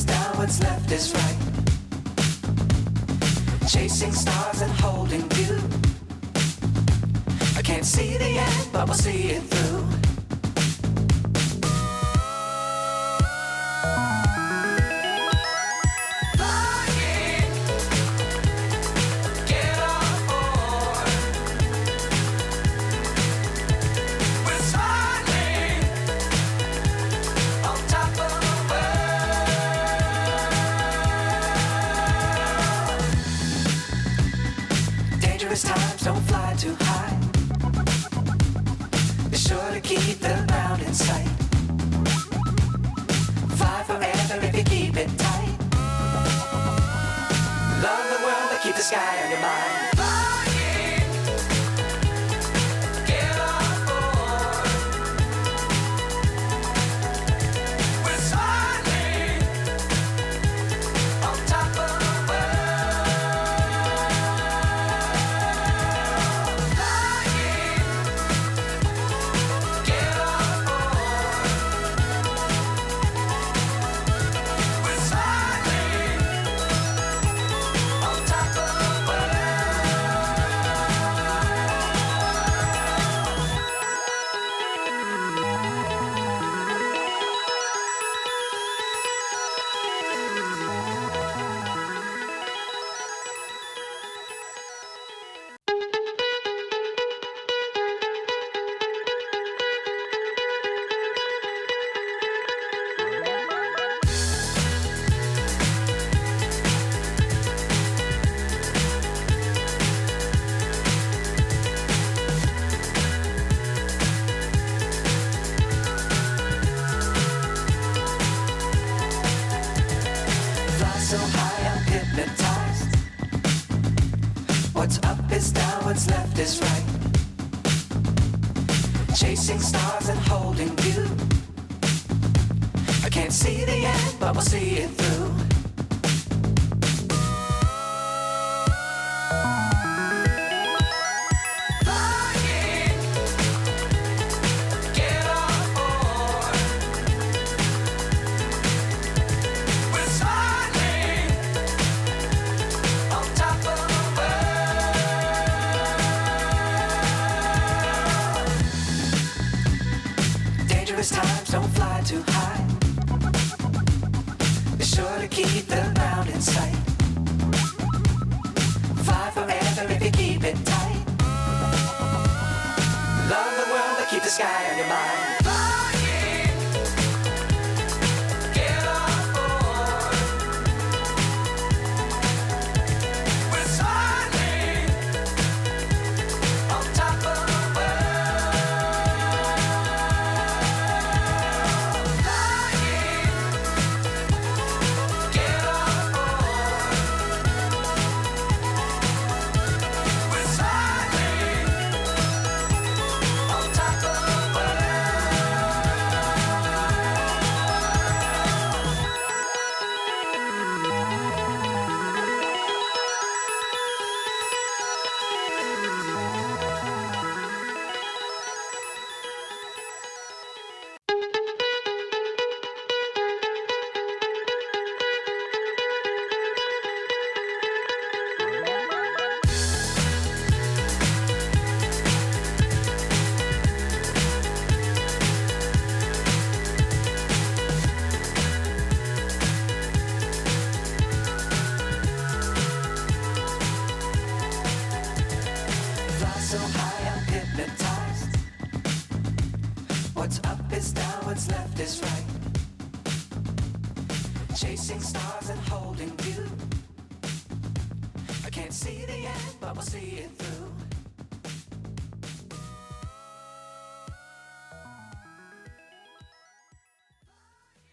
down, what's left is right. Chasing stars and holding you. I can't see the end, but we'll see it through. Times don't fly too high. Be sure to keep the ground in sight. Fly forever if you keep it tight. Love the world but keep the sky on your mind. So high I'm hypnotized. What's up is down, what's left is right. Chasing stars and holding you. I can't see the end, but we'll see it through. Times don't fly too high. Be sure to keep the ground in sight. Fly forever if you keep it tight. Love the world but keep the sky on your mind. So high I'm hypnotized. What's up is down, what's left is right. Chasing stars and holding you. I can't see the end, but we'll see it through.